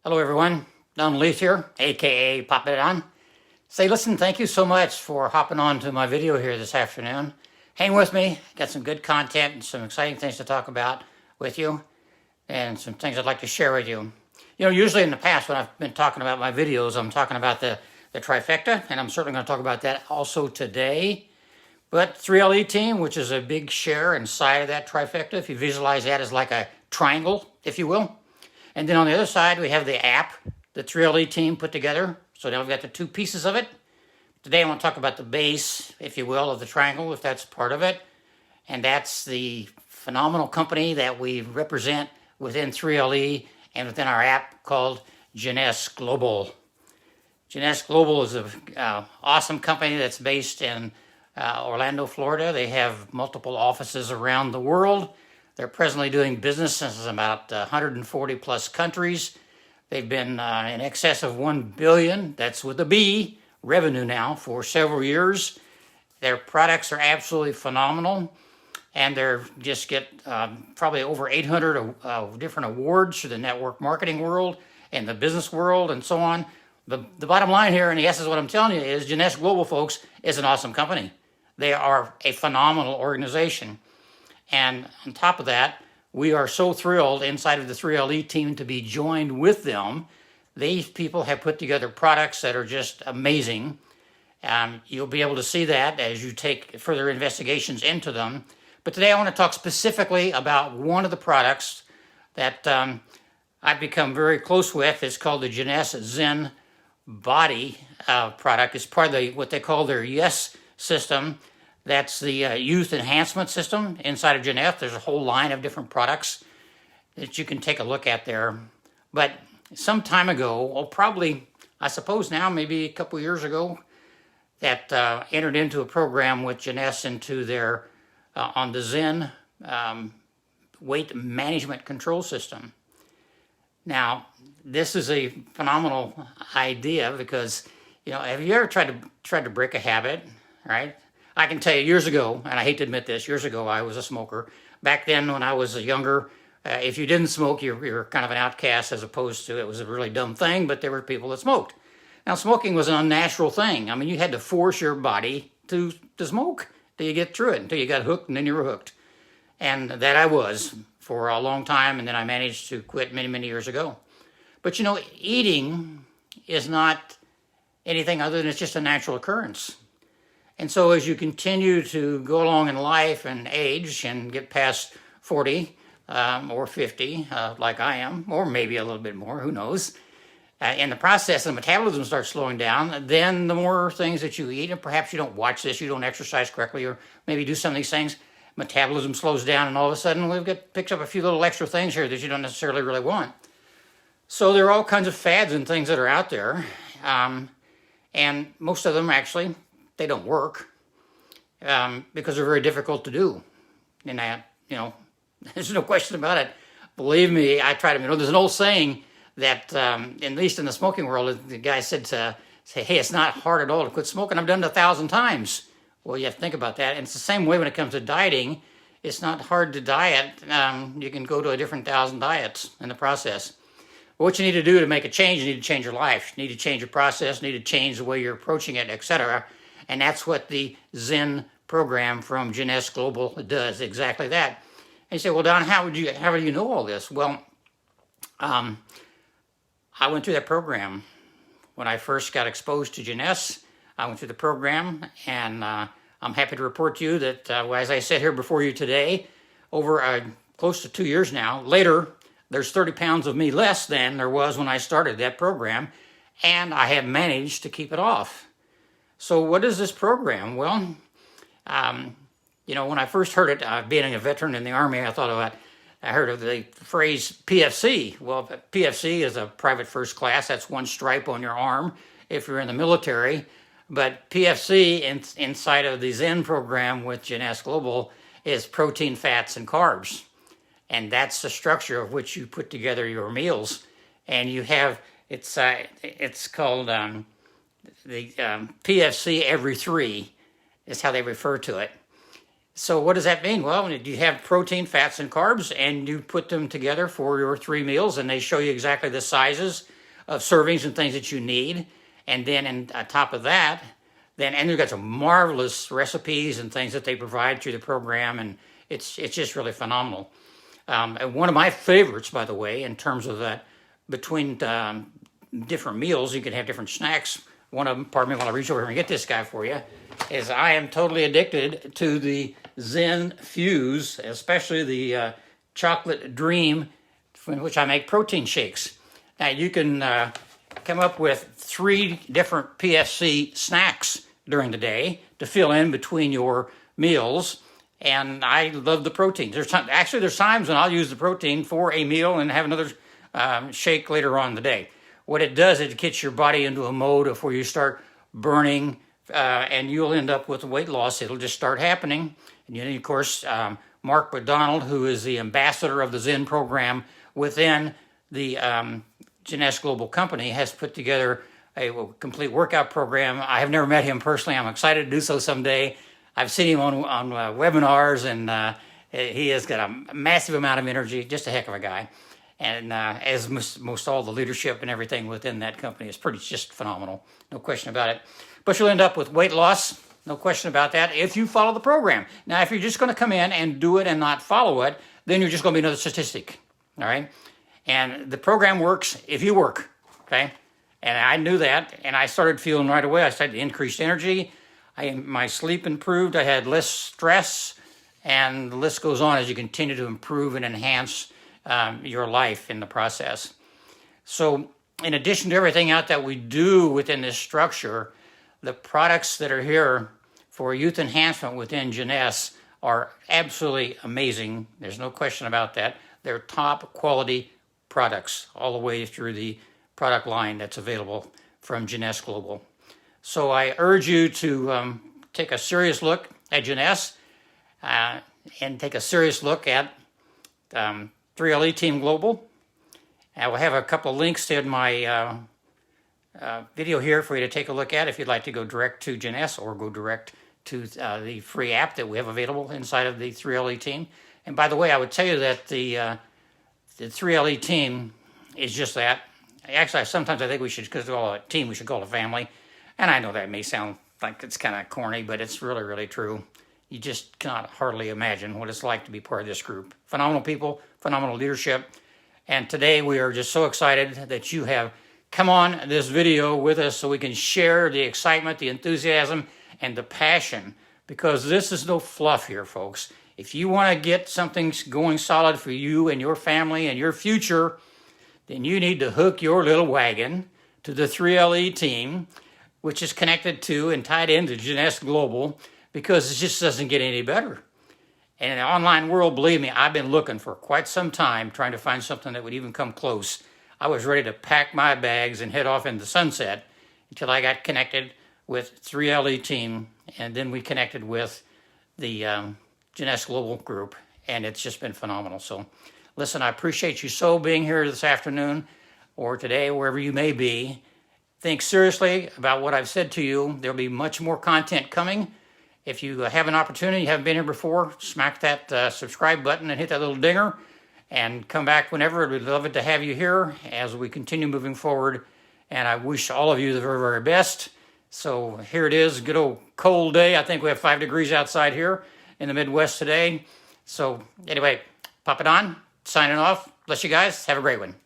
Hello everyone, Donald Leath here, aka Pop It On. Say, listen, thank you so much for hopping on to my video here this afternoon. Hang with me, got some good content and some exciting things to talk about with you, and some things I'd like to share with you. You know, usually in the past when I've been talking about my videos, I'm talking about the trifecta, and I'm certainly going to talk about that also today. But 3LE team, which is a big share inside of that trifecta, if you visualize that as like a triangle, if you will. And then on the other side, we have the app, the 3LE team put together. So now we've got the two pieces of it. Today I want to talk about the base, if you will, of the triangle, if that's part of it. And that's the phenomenal company that we represent within 3LE and within our app called Jeunesse Global. Jeunesse Global is an awesome company that's based in Orlando, Florida. They have multiple offices around the world. They're presently doing business in about 140 plus countries. They've been in excess of 1 billion, that's with a B, revenue now for several years. Their products are absolutely phenomenal, and they're just get probably over 800 different awards for the network marketing world and the business world and so on. The bottom line here, and yes, is what I'm telling you, is Jeunesse Global, folks, is an awesome company. They are a phenomenal organization. And on top of that, we are so thrilled inside of the 3LE team to be joined with them. These people have put together products that are just amazing. You'll be able to see that as you take further investigations into them. But today I want to talk specifically about one of the products that I've become very close with. It's called the Jeunesse Zen Bodi product. It's part of what they call their Y.E.S system. That's the youth enhancement system inside of Jeunesse. There's a whole line of different products that you can take a look at there. But some time ago, or probably, I suppose now, maybe a couple years ago, that entered into a program with Jeunesse into their, on the Zen weight management control system. Now, this is a phenomenal idea because, you know, have you ever tried to break a habit, right? I can tell you years ago, and I hate to admit this, years ago I was a smoker. Back then when I was younger, if you didn't smoke, you were kind of an outcast, as opposed to it was a really dumb thing, but there were people that smoked. Now smoking was an unnatural thing. I mean, you had to force your body to smoke till you get through it, until you got hooked, and then you were hooked. And that I was for a long time, and then I managed to quit many, many years ago. But you know, eating is not anything other than it's just a natural occurrence. And so as you continue to go along in life and age and get past 40 or 50, like I am, or maybe a little bit more, who knows, in the process, the metabolism starts slowing down, then the more things that you eat, and perhaps you don't watch this, you don't exercise correctly, or maybe do some of these things, metabolism slows down, and all of a sudden picks up a few little extra things here that you don't necessarily really want. So there are all kinds of fads and things that are out there, and most of them actually, they don't work because they're very difficult to do. And that, you know, there's no question about it. Believe me, I try to, you know, there's an old saying that, at least in the smoking world, the guy said to say, hey, it's not hard at all to quit smoking. I've done it 1,000 times. Well, you have to think about that. And it's the same way when it comes to dieting. It's not hard to diet. You can go to a different 1,000 diets in the process. But what you need to do to make a change, you need to change your life. You need to change your process, you need to change the way you're approaching it, etc. And that's what the Zen program from Jeunesse Global does, exactly that. And you say, well, Don, how do you know all this? Well, I went through that program. When I first got exposed to Jeunesse, I went through the program, and I'm happy to report to you that, as I sit here before you today, over close to 2 years now, later, there's 30 pounds of me less than there was when I started that program, and I have managed to keep it off. So what is this program? Well, you know, when I first heard it, being a veteran in the Army, I heard of the phrase PFC. Well, PFC is a private first class. That's one stripe on your arm if you're in the military. But PFC inside of the Zen program with Jeunesse Global is protein, fats, and carbs. And that's the structure of which you put together your meals. And you have, it's called the PFC Every 3 is how they refer to it. So what does that mean? Well, you have protein, fats, and carbs, and you put them together for your 3 meals, and they show you exactly the sizes servings and things that you need. And then on top of that, and they've got some marvelous recipes and things that they provide through the program, and it's just really phenomenal. And one of my favorites, by the way, in terms of that, between different meals, you can have different snacks. One of them, pardon me while I reach over here and get this guy for you, is I am totally addicted to the Zen Fuze, especially the chocolate dream, in which I make protein shakes. Now you can come up with 3 different PFC snacks during the day to fill in between your meals. And I love the protein. There's times when I'll use the protein for a meal and have another shake later on in the day. What it does is it gets your body into a mode of where you start burning, and you'll end up with weight loss. It'll just start happening. And then, of course, Mark McDonald, who is the ambassador of the Zen program within the Jeunesse Global company, has put together a complete workout program. I have never met him personally. I'm excited to do so someday. I've seen him on webinars, and he has got a massive amount of energy, just a heck of a guy. And as most all the leadership and everything within that company is just phenomenal, no question about it. But you'll end up with weight loss, no question about that, if you follow the program. Now, if you're just going to come in and do it and not follow it, then you're just going to be another statistic, all right? And the program works if you work, okay? And I knew that, and I started feeling right away. I started increased energy. My sleep improved. I had less stress, and the list goes on as you continue to improve and enhance your life in the process. So in addition to everything out that we do within this structure, the products that are here for youth enhancement within Jeunesse are absolutely amazing. There's no question about that. They're top quality products all the way through the product line that's available from Jeunesse Global. So I urge you to take a serious look at Jeunesse and take a serious look at 3LE Team Global. I will have a couple of links in my video here for you to take a look at if you'd like to go direct to Jeunesse or go direct to the free app that we have available inside of the 3LE team. And by the way, I would tell you that the 3LE team is just that. Actually, sometimes I think we should, because we're all a team, we should call it a family. And I know that may sound like it's kind of corny, but it's really, really true. You just cannot hardly imagine what it's like to be part of this group. Phenomenal people, phenomenal leadership. And today we are just so excited that you have come on this video with us so we can share the excitement, the enthusiasm, and the passion, because this is no fluff here, folks. If you want to get something going solid for you and your family and your future, then you need to hook your little wagon to the 3LE team, which is connected to and tied into Jeunesse Global, because it just doesn't get any better. And in the online world, believe me, I've been looking for quite some time trying to find something that would even come close. I was ready to pack my bags and head off into the sunset until I got connected with 3LE team, and then we connected with the Jeunesse Global group, and it's just been phenomenal. So listen, I appreciate you so being here this afternoon or today, wherever you may be. Think seriously about what I've said to you. There'll be much more content coming. If you have an opportunity, you haven't been here before, smack that subscribe button and hit that little dinger and come back whenever. We'd love it to have you here as we continue moving forward. And I wish all of you the very, very best. So here it is, good old cold day. I think we have 5 degrees outside here in the Midwest today. So anyway, pop it on, signing off. Bless you guys. Have a great one.